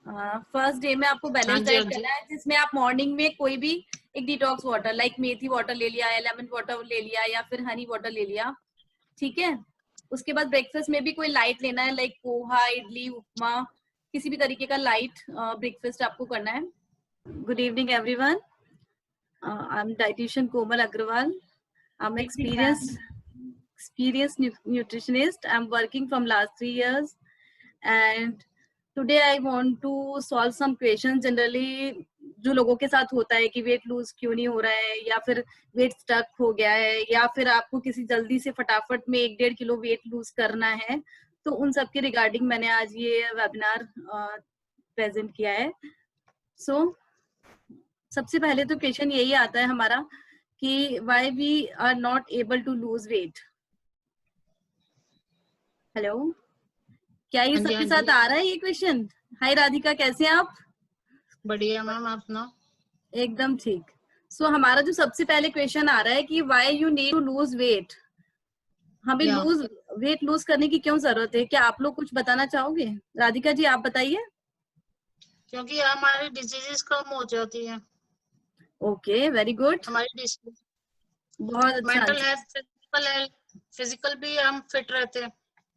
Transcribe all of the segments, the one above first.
First day में आपको balance diet करना है, जिसमें आप मॉर्निंग में कोई भी एक डिटॉक्स वाटर लाइक मेथी वाटर ले लिया या लेमन वाटर ले लिया या फिर हनी वाटर ले लिया, ठीक है। उसके बाद ब्रेकफास्ट में भी कोई लाइट लेना है, लाइक पोहा, इडली, उपमा, किसी भी तरीके का लाइट ब्रेकफास्ट आपको करना है। Good evening everyone, I am dietitian Komal Agarwal. I am experienced nutritionist. I'm working from last 3 years, and today I want to solve some questions generally जो लोगों के साथ होता है कि वेट लूज क्यों नहीं हो रहा है, या फिर वेट स्टक हो गया है, या फिर आपको किसी जल्दी से फटाफट में 1-1.5 किलो वेट लूज करना है। तो उन सब के रिगार्डिंग मैंने आज ये वेबिनार प्रेजेंट किया है। सबसे पहले तो क्वेश्चन यही आता है हमारा कि why we are not able to lose weight. Hello, क्या ये सबके साथ आ रहा है ये क्वेश्चन? हाय राधिका, कैसे हैं आप? बढ़िया मैम, आप सुनाओ? एकदम ठीक। हमारा जो सबसे पहले क्वेश्चन आ रहा है कि why you need to lose weight. हमें वेट लूज करने की क्यों जरूरत है? क्या आप लोग कुछ बताना चाहोगे? राधिका जी आप बताइए। क्योंकि हमारी डिजीजेस कम हो जाती है। Okay, very good. हमारी डिजीज बहुत अच्छा। मेंटल हेल्थ, फिजिकल भी हम फिट रहते हैं।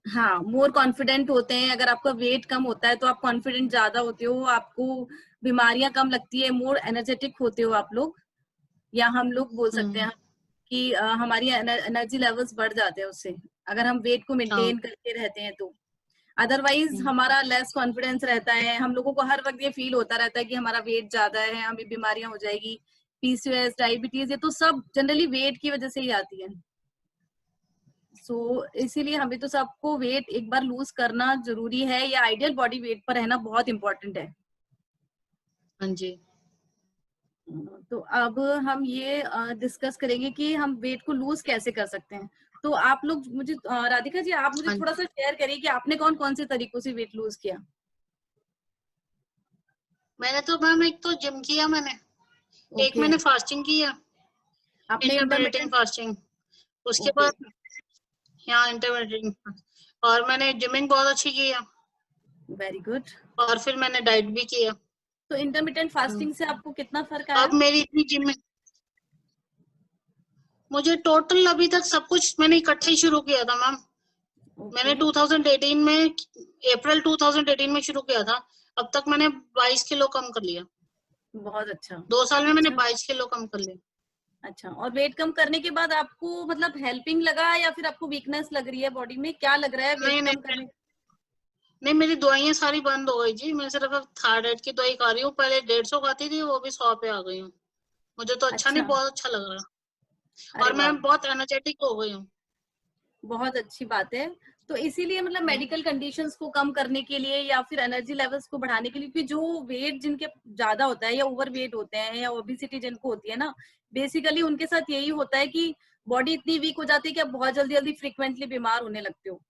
हाँ, मोर कॉन्फिडेंट होते हैं। अगर आपका वेट कम होता है तो आप कॉन्फिडेंट ज्यादा होते हो, आपको बीमारियां कम लगती है, मोर एनर्जेटिक होते हो आप लोग, या हम लोग बोल सकते हैं कि हमारी एनर्जी लेवल्स बढ़ जाते हैं उससे, अगर हम वेट को मेंटेन करके रहते हैं तो। अदरवाइज हमारा लेस कॉन्फिडेंस रहता है, हम लोगों को हर वक्त ये फील होता रहता है कि हमारा वेट ज्यादा है, हमें बीमारियां हो जाएगी, पीसीओएस, डायबिटीज, ये तो सब जनरली वेट की वजह से ही आती है। इसीलिए हमें तो सबको वेट एक बार लूज करना जरूरी है, या आइडियल बॉडी वेट पर रहना बहुत इंपॉर्टेंट है। हाँ जी। तो अब हम ये डिस्कस करेंगे कि हम वेट को लूज कैसे कर सकते हैं। तो आप लोग मुझे राधिका जी आप मुझे थोड़ा सा शेयर करिए कि आपने कौन कौन से तरीकों से वेट लूज किया। मैंने तो मैम एक तो जिम किया मैंने, एक मैंने फास्टिंग किया, आपने इंटरमिटेंट फास्टिंग, उसके बाद यहाँ इंटरमिटेंट, और मैंने जिमिंग बहुत अच्छी किया। Very good. और फिर मैंने डाइट भी किया। तो इंटरमिटेंट फास्टिंग से आपको कितना फर्क आया? अब मेरी इतनी जिम, मुझे टोटल अभी तक सब कुछ मैंने इकट्ठे ही शुरू किया था मैम। मैंने 2018 में, अप्रैल 2018 में शुरू किया था। अब तक मैंने 22 किलो कम कर लिया। बहुत अच्छा। 2 साल में मैंने 22 किलो कम कर लिया। अच्छा, और वेट कम करने के बाद आपको मतलब हेल्पिंग लगा या फिर आपको वीकनेस लग रही है बॉडी में? क्या लग रहा है वेट कम करने? नहीं, मेरी दवाइयां सारी बंद हो गई जी। मैं सिर्फ थायराइड की दवाई खा रही हूँ। पहले 150 खाती थी, वो भी 100 पे आ गई हूँ। मुझे तो अच्छा नहीं, बहुत अच्छा लग रहा, और मैं बहुत एनर्जेटिक हो गई हूँ। बहुत अच्छी बात है। तो इसीलिए मतलब मेडिकल कंडीशंस को कम करने के लिए या फिर एनर्जी लेवल्स को बढ़ाने के लिए, क्योंकि जो वेट जिनके ज्यादा होता है या ओवर वेट होते हैं या ओबेसिटी जिनको होती है ना, बेसिकली उनके साथ यही होता है कि बॉडी इतनी वीक हो जाती है कि आप बहुत जल्दी जल्दी फ्रिक्वेंटली बीमार होने लगते हो,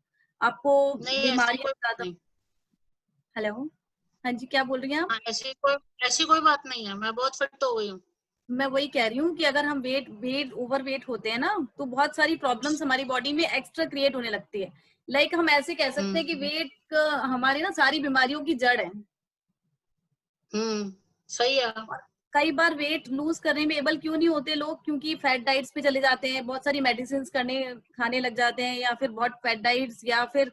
आपको बीमारियां ज्यादा। हेलो, हाँ जी, क्या बोल रही हैं आप? ऐसी कोई बात नहीं है, मैं बहुत फिट हो गई हूँ। मैं वही कह रही हूँ कि अगर हम ओवर वेट होते हैं ना, तो बहुत सारी प्रॉब्लम्स हमारी बॉडी में एक्स्ट्रा क्रिएट होने लगती है। लाइक हम ऐसे कह सकते हैं कि वेट हमारी ना सारी बीमारियों की जड़ है। सही है। कई बार वेट लूज करने में एबल क्यों नहीं होते लोग? क्योंकि फैट डाइट्स पे चले जाते हैं, बहुत सारी मेडिसिन खाने लग जाते हैं, या फिर बहुत फैट डाइट्स या फिर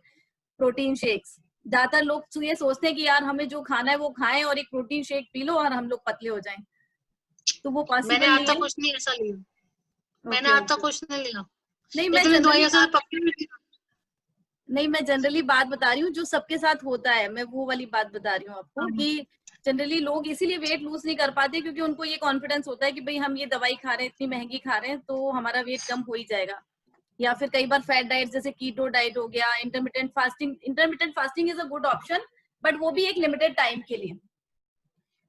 प्रोटीन शेक्स। ज्यादातर लोग ये सोचते हैं कि यार हमें जो खाना है वो खाएं और एक प्रोटीन शेक पी लो और हम लोग पतले हो जाएं, तो वो पॉसिबल नहीं है। कुछ नहीं ऐसा लिया, मैंने आज तक कुछ नहीं लिया। नहीं, मैं जनरली बात बता रही हूँ जो सबके साथ होता है, मैं वो वाली बात बता रही हूँ आपको कि जनरली लोग इसीलिए वेट लूज नहीं कर पाते क्योंकि उनको ये कॉन्फिडेंस होता है कि भाई हम ये दवाई खा रहे हैं, इतनी महंगी खा रहे हैं, तो हमारा वेट कम हो ही जाएगा। या फिर कई बार फैट डाइट जैसे कीटो डाइट हो गया, intermittent fasting is a good option, but वो भी एक लिमिटेड टाइम के लिए।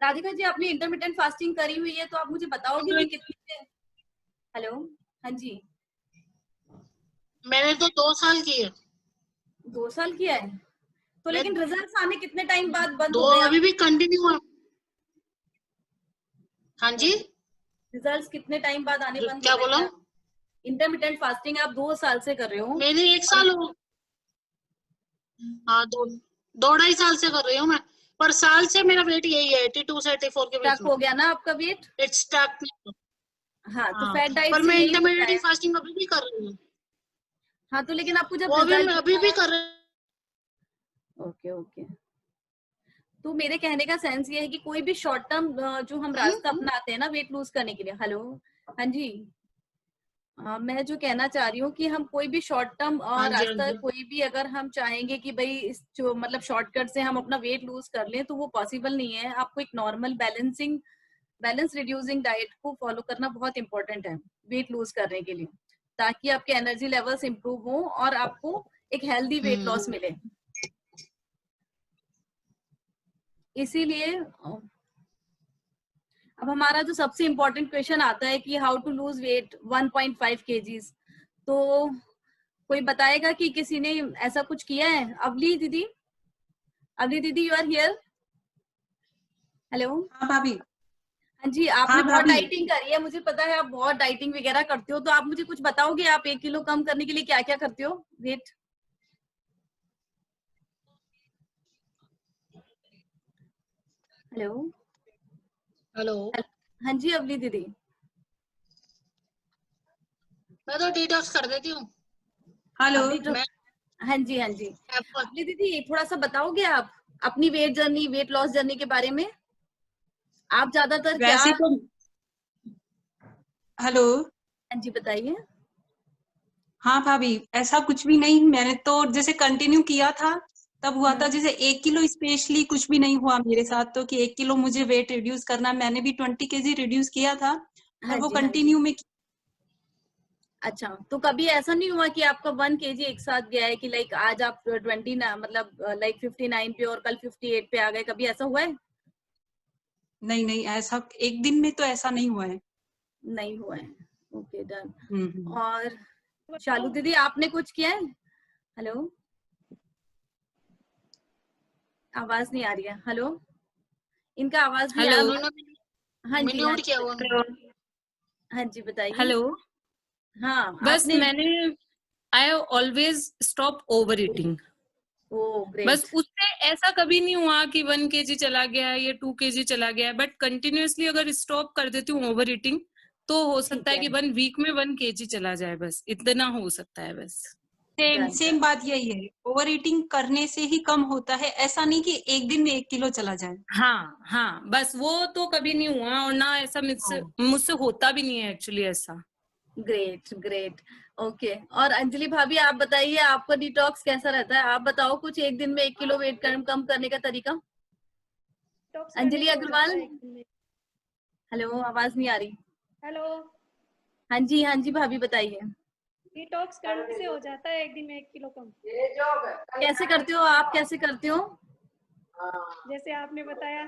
राधिका जी आपने इंटरमिटेंट फास्टिंग करी हुई है, तो आप मुझे बताओगे कि कितनी? हेलो, हाँ जी। मैंने तो 2 साल की है। 2 साल किया है तो, लेकिन रिजल्ट्स आने कितने टाइम बाद बंद हो गए? अभी भी कंटिन्यू है। हाँ जी, रिजल्ट्स कितने टाइम बाद आने बंद हो गए? क्या बोला? इंटरमिटेंट फास्टिंग आप 2 साल से कर रहे हो? मेरी 1 साल हो, हाँ 2-2.5 साल से कर रही हूँ मैं। पर साल से मेरा वेट यही है 82 से 84 के बीच स्टक हो गया ना आपका वेट? It's stuck. हाँ, तो हाँ, फैट डाइट पर से मैं यही होता है। इंटरमिटेंट फास्टिंग अभी भी कर रही हूँ। हाँ, तो लेकिन आपको जब वो भी रिजल्ट मैं अभी होता भी है। कर रही ओके ओके। तो मेरे कहने का सेंस ये है कि कोई भी शॉर्ट टर्म जो हम रास्ता अपनाते हैं ना वेट लूज करने के लिए। हेलो, हाँ जी। मैं जो कहना चाह रही हूँ कि हम कोई भी शॉर्ट टर्म हाँ जी, हाँ रास्ता, जी। कोई भी अगर हम चाहेंगे कि भाई इस जो मतलब शॉर्टकट से हम अपना वेट लूज कर लें, तो वो पॉसिबल नहीं है। आपको एक नॉर्मल बैलेंस रिड्यूसिंग डाइट को फॉलो करना बहुत इंपॉर्टेंट है वेट लूज करने के लिए, ताकि आपके एनर्जी लेवल्स इंप्रूव हो और आपको एक हेल्दी वेट लॉस मिले। इसीलिए अब हमारा जो सबसे इम्पोर्टेंट क्वेश्चन आता है कि how to lose weight 1.5 kgs। तो कोई बताएगा कि किसी ने ऐसा कुछ किया है? अवली दीदी, यू आर हियर? हेलो। हाँ भाभी। हाँ जी, आपने हाँ बहुत भाभी। डाइटिंग करी है, मुझे पता है आप बहुत डाइटिंग वगैरह करते हो, तो आप मुझे कुछ बताओगे आप 1 किलो कम करने के लिए क्या क्या करते हो वेट? हेलो। हेलो। हाँ जी अवली दीदी। मैं तो डिटॉक्स कर देती हूँ। हेलो। अवली तो मैं हाँ जी हाँ जी। एप्पल अवली दीदी थोड़ा सा बताओगे आप अपनी वेट लॉस जर्नी के बारे में? आप ज्यादातर क्या? वैसे तो हेलो। हाँ जी बताइए। हाँ भाभी, ऐसा कुछ भी नहीं, मैंने तो जैसे कंटिन्यू किया था तब हुआ था। जैसे 1 किलो स्पेशली कुछ भी नहीं हुआ मेरे साथ, तो कि 1 किलो मुझे वेट रिड्यूस करना, मैंने भी 20 kg रिड्यूस किया था हाँ और वो जी हाँ जी। कंटिन्यू में। अच्छा, तो कभी ऐसा नहीं हुआ कि आपका 1 kg एक साथ गया है कि लाइक आज आप 20 ना मतलब लाइक 59 पे और कल 58 पे आ गए, कभी ऐसा हुआ है? नहीं नहीं, ऐसा एक दिन में तो ऐसा नहीं हुआ है। नहीं हुआ है। Okay done. हम्म। और शालू दीदी आपने कुछ किया है? हेलो, आवाज नहीं आ रही है। हेलो, इनका आवाज नहीं आ हेलो। रहा। हाँ जी हाँ म्यूट जी किया हुआ मैंने। हाँ जी बताइए। हेलो। हाँ बस आपने। मैंने I always stop over eating. Oh बस ग्रेट। उससे ऐसा कभी नहीं हुआ कि 1 kg चला गया है या 2 kg चला गया है, बट कंटिन्यूअसली अगर स्टॉप कर देती हूँ ओवर ईटिंग तो हो सकता ठीक है है। कि 1 वीक में 1 kg चला जाए, बस इतना हो सकता है बस। Same done same done. बात यही है, ओवर ईटिंग करने से ही कम होता है, ऐसा नहीं कि एक दिन में 1 किलो चला जाए। हाँ हाँ, बस वो तो कभी नहीं हुआ और ना ऐसा मुझसे मुझसे होता भी नहीं है एक्चुअली ऐसा। Great great. ओके, और अंजलि भाभी आप बताइए आपका डिटॉक्स कैसा रहता है? आप बताओ कुछ, एक दिन में 1 किलो वेट कम करने का तरीका। डिटॉक्स करने अंजलि से हो अग्रवाल। जाता है एक दिन में। हेलो, आवाज नहीं आ रही। हेलो। हाँ जी भाभी बताइए। डिटॉक्स करने से हो जाता है एक दिन में 1 किलो कम, कैसे करते हो आप, कैसे करते हो? जैसे आपने बताया।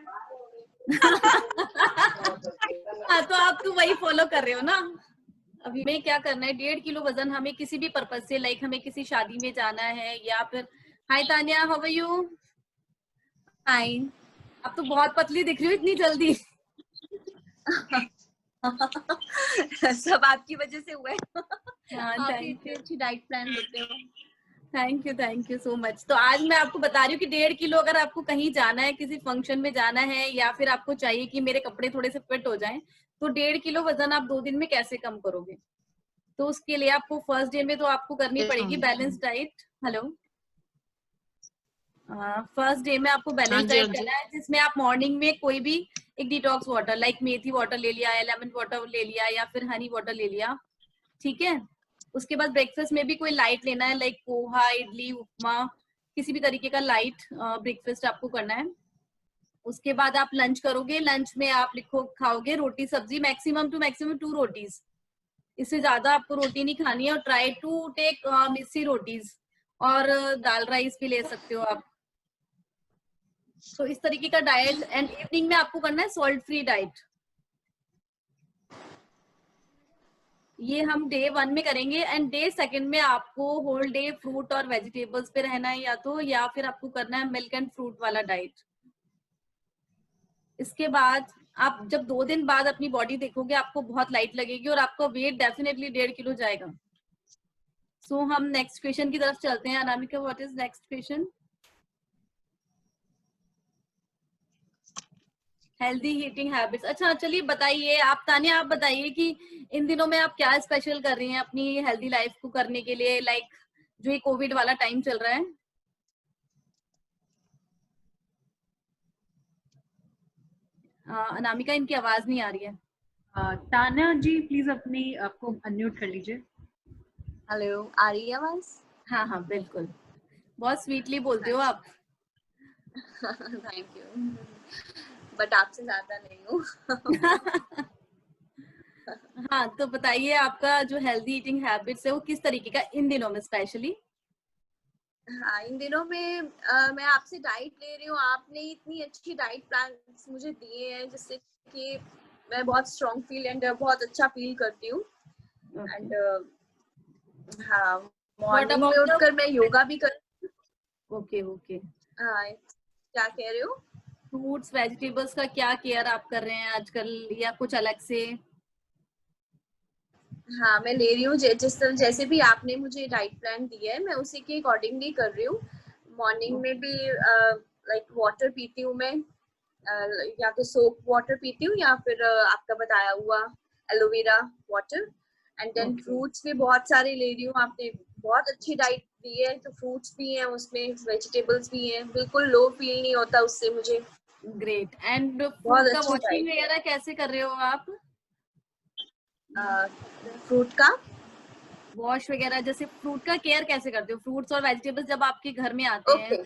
हाँ, तो आप तो वही फॉलो कर रहे हो ना। अभी हमें क्या करना है, 1.5 किलो वजन हमें किसी भी पर्पज से, लाइक हमें किसी शादी में जाना है या फिर। Hi Tania, how are you? Fine. अब तो बहुत पतली दिख रही हो इतनी जल्दी। सब आपकी वजह से हुआ है। हाँ आप ही थैंक इतनी यू। अच्छी डाइट प्लान देते हो। Thank you so much. तो आज मैं आपको बता रही हूँ कि 1.5 किलो अगर आपको कहीं जाना है, किसी फंक्शन में जाना है, या फिर आपको चाहिए कि मेरे कपड़े थोड़े से फिट हो जाएं, तो 1.5 किलो वजन आप 2 दिन में कैसे कम करोगे? तो उसके लिए आपको फर्स्ट डे में तो आपको करनी पड़ेगी balance diet. Hello. First day में आपको हाँ बैलेंस जी, हाँ डाइट जी। करना है, जिसमें आप मॉर्निंग में कोई भी एक डिटॉक्स वाटर लाइक मेथी वाटर ले लिया या लेमन वाटर ले लिया या फिर हनी वाटर ले लिया। ठीक है। उसके बाद ब्रेकफास्ट में भी कोई लाइट लेना है, लाइक पोहा, इडली, उपमा, किसी भी तरीके का लाइट ब्रेकफास्ट आपको करना है। उसके बाद आप लंच करोगे, लंच में आप खाओगे रोटी सब्जी, मैक्सिमम टू मैक्सिमम 2 रोटीज। इससे ज्यादा आपको रोटी नहीं खानी है, और ट्राई टू टेक मिस्सी रोटीज, और दाल राइस भी ले सकते हो आप। तो इस तरीके का डाइट, एंड इवनिंग में आपको करना है सॉल्ट फ्री डाइट। ये हम डे 1 में करेंगे, एंड डे 2 में आपको होल डे फ्रूट और वेजिटेबल्स पे रहना है, या फिर आपको करना है मिल्क एंड फ्रूट वाला डाइट। इसके बाद आप जब 2 दिन बाद अपनी बॉडी देखोगे, आपको बहुत लाइट लगेगी और आपका वेट डेफिनेटली 1.5 किलो जाएगा। सो हम नेक्स्ट क्वेश्चन की तरफ चलते हैं। Anamika, what is next question? Healthy eating habits. अच्छा चलिए बताइए, आप तानिया आप बताइए कि इन दिनों में आप क्या स्पेशल कर रही हैं अपनी हेल्दी लाइफ को करने के लिए, लाइक जो ये कोविड वाला टाइम चल रहा है। अनामिका इनकी आवाज नहीं आ रही है। तान्या जी प्लीज अपनी आपको अनम्यूट कर लीजिए। हेलो, आ रही है आवाज? हाँ हाँ बिल्कुल, बहुत स्वीटली बोलते हो आप। थैंक यू, बट आपसे ज्यादा नहीं हूँ। हाँ तो बताइए आपका जो हेल्दी ईटिंग हैबिट्स है वो किस तरीके का इन दिनों में स्पेशली। हाँ, इन दिनों में मैं आपसे डाइट ले रही हूँ। आपने इतनी अच्छी डाइट प्लान मुझे दिए हैं जिससे कि मैं बहुत स्ट्रॉन्ग फील एंड बहुत अच्छा फील करती हूँ। एंड हाँ, मॉर्निंग में उठकर मैं योगा भी कर। ओके ओके, हाँ, क्या कह रहे हो? फ्रूट्स वेजिटेबल्स का क्या केयर आप कर रहे हैं आजकल या कुछ अलग से? हाँ, मैं ले रही हूँ जिस तरह जैसे भी आपने मुझे डाइट प्लान दिया है मैं उसी के अकॉर्डिंगली कर रही हूँ। मॉर्निंग में भी लाइक वाटर पीती हूँ मैं, या तो सोप वाटर पीती हूँ या फिर आपका बताया हुआ aloe vera water. And then fruits भी बहुत सारे ले रही हूँ। आपने बहुत अच्छी डाइट दी है, तो फ्रूट्स भी हैं उसमें, वेजिटेबल्स भी हैं, बिल्कुल लो फील नहीं होता उससे मुझे। ग्रेट। एंड बहुत फ्रूट का अच्छी वॉशिंग डाइट वगैरह कैसे कर रहे हो आप? फ्रूट का वॉश वगैरह, जैसे फ्रूट का केयर कैसे करते हो, फ्रूट्स और वेजिटेबल्स जब आपके घर में आते हैं?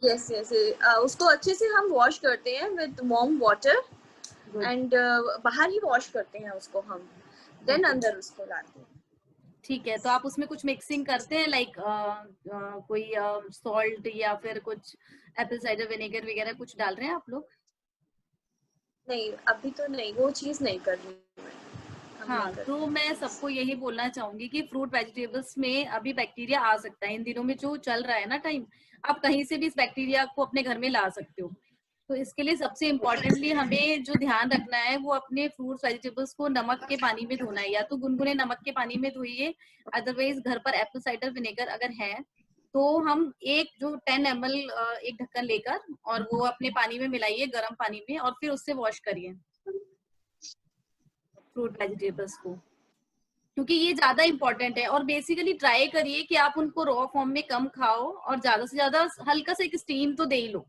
यस यस, उसको अच्छे से हम वॉश करते हैं विद वार्म वाटर एंड बाहर ही वॉश करते हैं उसको हम, देन अंदर उसको डालते हैं। ठीक है, तो आप उसमें कुछ मिक्सिंग करते हैं लाइक कोई सॉल्ट या फिर कुछ एप्पल साइडर विनेगर वगैरह कुछ डाल रहे हैं आप लोग? नहीं, अभी तो नहीं, वो चीज नहीं कर रही मैं। हाँ, तो मैं सबको यही बोलना चाहूंगी कि फ्रूट वेजिटेबल्स में अभी बैक्टीरिया आ सकता है। इन दिनों में जो चल रहा है ना टाइम, आप कहीं से भी इस बैक्टीरिया को अपने घर में ला सकते हो। तो इसके लिए सबसे इम्पोर्टेंटली हमें जो ध्यान रखना है वो अपने फ्रूट्स वेजिटेबल्स को नमक के पानी में धोना है, या तो गुनगुने नमक के पानी में धोइए, अदरवाइज घर पर एप्पल साइडर विनेगर अगर है तो हम एक जो 10 ml एक ढक्कन लेकर और वो अपने पानी में मिलाइए, गर्म पानी में, और फिर उससे वॉश करिए फ्रूट वेजिटेबल्स को, क्योंकि ये ज्यादा इम्पोर्टेंट है। और बेसिकली ट्राई करिए कि आप उनको रॉ फॉर्म में कम खाओ और ज्यादा से ज्यादा हल्का सा एक स्टीम तो दे ही लो।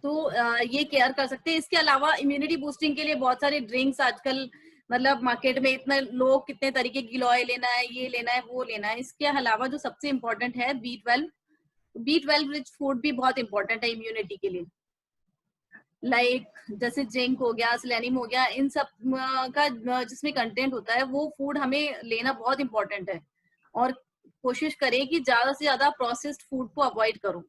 तो ये केयर कर सकते हैं। इसके अलावा इम्यूनिटी बूस्टिंग के लिए बहुत सारे ड्रिंक्स आजकल मतलब मार्केट में, इतना लोग कितने तरीके की गिलोय लेना है, ये लेना है, वो लेना है। इसके अलावा जो सबसे इम्पोर्टेंट है B12 रिच फूड भी बहुत इंपॉर्टेंट है इम्यूनिटी के लिए। लाइक जैसे जिंक हो गया, सेलेनियम हो गया, इन सब का जिसमें कंटेंट होता है वो फूड हमें लेना बहुत इंपॉर्टेंट है। और कोशिश करें कि ज्यादा से ज्यादा प्रोसेस्ड फूड को अवॉइड करो,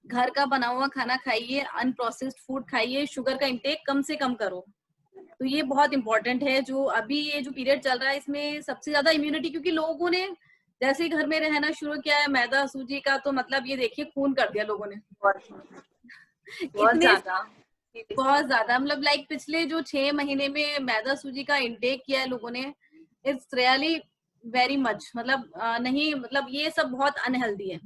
घर का बना हुआ खाना खाइए, अनप्रोसेस्ड फूड खाइए, शुगर का इंटेक कम से कम करो। तो ये बहुत इंपॉर्टेंट है। जो अभी ये जो पीरियड चल रहा है इसमें सबसे ज्यादा इम्यूनिटी, क्योंकि लोगों ने जैसे ही घर में रहना शुरू किया है मैदा सूजी का, तो मतलब ये देखिए खून कर दिया लोगों ने बहुत ज्यादा मतलब लाइक पिछले जो 6 महीने में मैदा सूजी का इंटेक किया है लोगों ने, इट्स रियली वेरी मच, मतलब नहीं, मतलब ये सब बहुत अनहेल्दी है।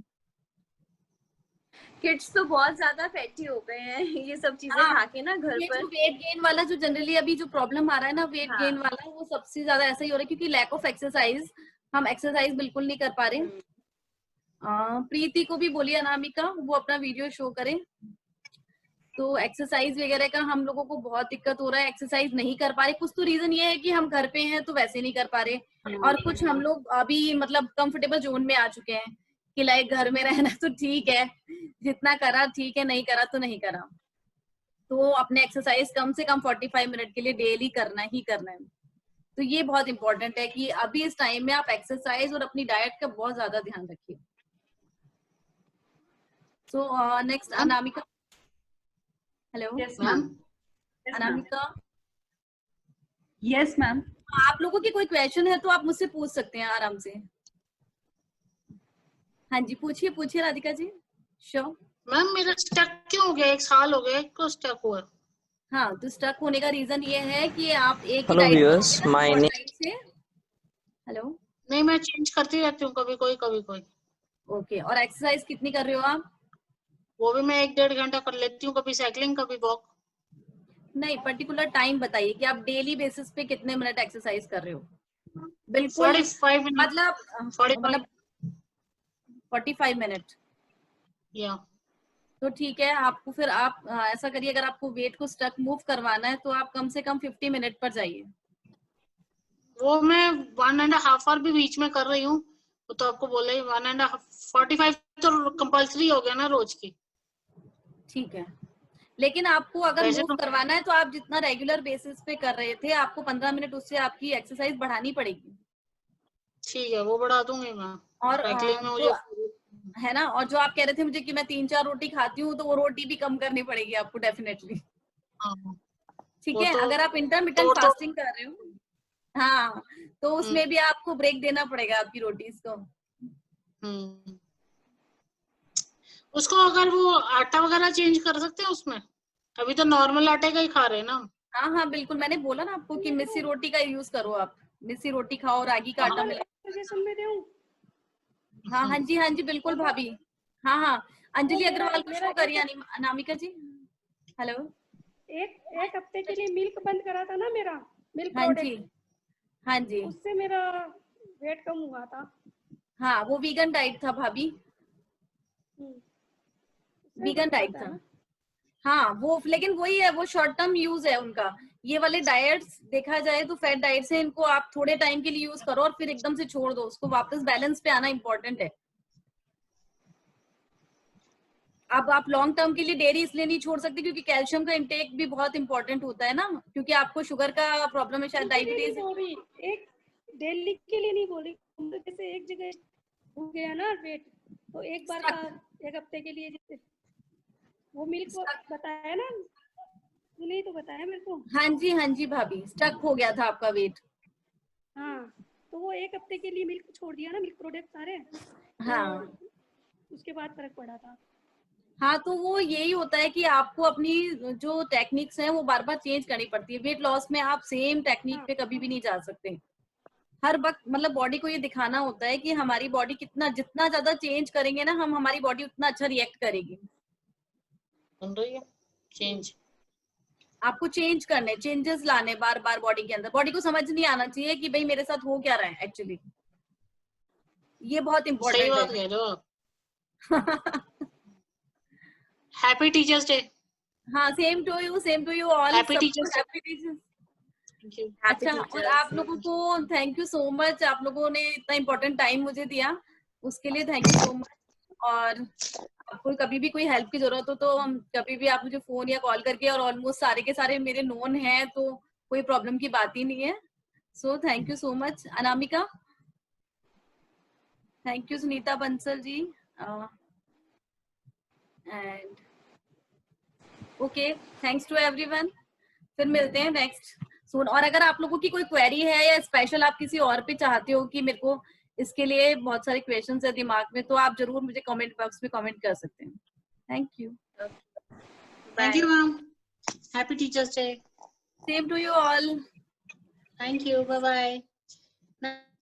किड्स तो बहुत ज्यादा फैटी हो गए हैं ये सब चीजें खा के ना घर पर। जो वेट गेन वाला जो जनरली अभी जो प्रॉब्लम आ रहा है ना वेट गेन वाला, वो सबसे ज्यादा ऐसा ही हो रहा है क्योंकि लैक ऑफ एक्सरसाइज। हम एक्सरसाइज बिल्कुल नहीं कर पा रहे। प्रीति को भी बोलिए अनामिका वो अपना वीडियो शो करें। तो एक्सरसाइज वगैरह का हम लोगों को बहुत दिक्कत हो रहा है, एक्सरसाइज नहीं कर पा रहे। कुछ तो रीजन ये है कि हम घर पे हैं तो वैसे नहीं कर पा रहे, और कुछ हम लोग अभी मतलब कंफर्टेबल जोन में आ चुके हैं कि लाइक घर में रहना तो ठीक है, जितना करा ठीक है, नहीं करा तो नहीं करा। तो अपने एक्सरसाइज कम से कम 45 मिनट के लिए डेली करना ही करना है। तो ये बहुत इंपॉर्टेंट है कि अभी इस टाइम में आप एक्सरसाइज और अपनी डाइट का बहुत ज्यादा ध्यान रखिए। So next Anamika. Hello ma'am. Anamika. Yes ma'am. आप लोगों की कोई क्वेश्चन है तो आप मुझसे पूछ सकते हैं आराम से। हाँ जी पूछिए पूछिए राधिका जी। श्योर मैम मेरा स्टक क्यों हो गया, 1 साल हो गया, क्यों स्टक हुआ? हाँ, तो स्टक होने का रीजन ये है कि आप एक ही हेलो डाइट व्यूअर्स, माय से। हेलो। नहीं, मैं चेंज करती रहती हूँ, कभी कोई कभी कोई। ओके, और एक्सरसाइज कितनी कर रहे हो आप? वो भी मैं 1-1.5 घंटा कर लेती हूँ, कभी साइकिलिंग कभी वॉक। नहीं, पर्टिकुलर टाइम बताइए कि आप डेली बेसिस पे कितने मिनट एक्सरसाइज कर रहे हो। बिल्कुल 45 मिनट। मतलब 45 45 मिनट। या तो ठीक है, आपको फिर आप ऐसा करिए, अगर आपको वेट को स्टक मूव करवाना है तो आप कम से कम 50 मिनट पर जाइए। वो मैं 1.5 आवर भी बीच में कर रही हूँ। वो तो आपको बोला ही 1.5 45 तो कंपल्सरी हो गया ना रोज की। ठीक है, लेकिन आपको अगर वैसे मूव तो करवाना है तो आप जितना रेगुलर बेसिस पे कर रहे थे, आपको 15 मिनट उससे आपकी एक्सरसाइज बढ़ानी पड़ेगी। ठीक है, वो बढ़ा दूंगी मैं। और साइकिलिंग में जो मुझे है ना, और जो आप कह रहे थे मुझे कि मैं 3-4 रोटी खाती हूँ, तो वो रोटी भी कम करनी पड़ेगी आपको डेफिनेटली। हाँ, ठीक वो है, तो अगर आप इंटरमिटेंट तोड़ फास्टिंग कर रहे हो, हाँ, तो उसमें हम्म भी आपको ब्रेक देना पड़ेगा आपकी रोटीज को। हम्म। उसको अगर वो आटा वगैरह चेंज कर सकते हैं उसमें? अभी तो नॉर्मल आटे का ही खा रहे हैं ना। हाँ हाँ बिल्कुल, मैंने बोला ना आपको कि मिस्सी रोटी का यूज करो आप। मिस्सी रोटी खाओ, रागी का आटा मिला। सजेशन में दूं? हाँ हाँ जी, हाँ जी, बिल्कुल भाभी। हाँ हाँ, अंजलि मेरा अग्रवाल को मेरा शो करिए। अनामिका जी, हेलो। एक हफ्ते के लिए मिल्क बंद करा था ना मेरा, मिल्क हाँ जी, प्रोडक्ट, हाँ जी, उससे मेरा वेट कम हुआ था। हाँ, वो वीगन डाइट था भाभी, उससे वीगन बढ़ डाइट जाता है था। ना। हाँ, वो लेकिन वही है, वो शॉर्ट टर्म यूज है उनका। ये वाले डाइट्स देखा जाए तो फैट डाइट्स है, इनको आप थोड़े टाइम के लिए यूज करो और फिर एकदम से छोड़ दो, उसको वापस बैलेंस पे आना इम्पोर्टेंट है। अब आप लॉन्ग टर्म के लिए डेयरी इसलिए नहीं छोड़ सकते क्योंकि कैल्शियम का इंटेक भी बहुत इंपॉर्टेंट होता है ना, क्योंकि आपको शुगर का प्रॉब्लम है, शायद उनके लिए नहीं डायबिटीज। बोल रही, एक दिल्ली के लिए नहीं बोली, जैसे एक जगह हो गया ना वेट, तो एक बार का एक हफ्ते के लिए, जैसे वो मिल्क बताया ना, तूने ही तो बताया मेरे को। हाँ जी, हाँ जी भाभी, स्टक हो गया था आपका वेट। हाँ, तो वो एक हफ्ते के लिए मिल्क छोड़ दिया ना, मिल्क प्रोडक्ट सारे, हाँ तो उसके बाद फर्क पड़ा था। हाँ, तो वो यही होता है कि आपको अपनी जो टेक्निक्स हैं वो बार बार चेंज करनी पड़ती है। वेट लॉस में आप सेम टेक्निक हाँ पे कभी भी नहीं जा सकते। हर वक्त मतलब बॉडी को ये दिखाना होता है कि हमारी बॉडी कितना, जितना ज्यादा चेंज करेंगे ना हम, हमारी बॉडी उतना अच्छा रिएक्ट करेगी। बन रही है चेंज। आपको चेंज करने, चेंजेस लाने बार बार बॉडी के अंदर। बॉडी को समझ नहीं आना चाहिए कि भाई मेरे साथ हो क्या रहा है एक्चुअली, ये बहुत सही इंपॉर्टेंट बात है। कह रहे हो आप। Happy teachers day. हाँ, same to you, same to you all, happy सबको teachers day. Happy teachers. Thank you. अच्छा, और आप लोगों को थैंक यू सो मच, आप लोगों ने इतना इम्पोर्टेंट टाइम मुझे दिया, उसके लिए थैंक यू सो मच। और आपको कभी भी कोई हेल्प की जरूरत हो तो हम कभी भी आप मुझे फोन या कॉल करके, और ऑलमोस्ट सारे के सारे मेरे नोन हैं तो कोई प्रॉब्लम की बात ही नहीं है। So thank you so much Anamika, thank you Sunita Bansal ji, and okay, thanks to everyone. फिर मिलते हैं नेक्स्ट सून। और अगर आप लोगों की कोई क्वेरी है या स्पेशल आप किसी और पे चाहते हो कि मेरे को इसके लिए बहुत सारे क्वेश्चंस है दिमाग में, तो आप जरूर मुझे कमेंट बॉक्स में कमेंट कर सकते हैं। Thank you, thank you ma'am. Happy teachers day. Same to you all. Thank you, bye bye.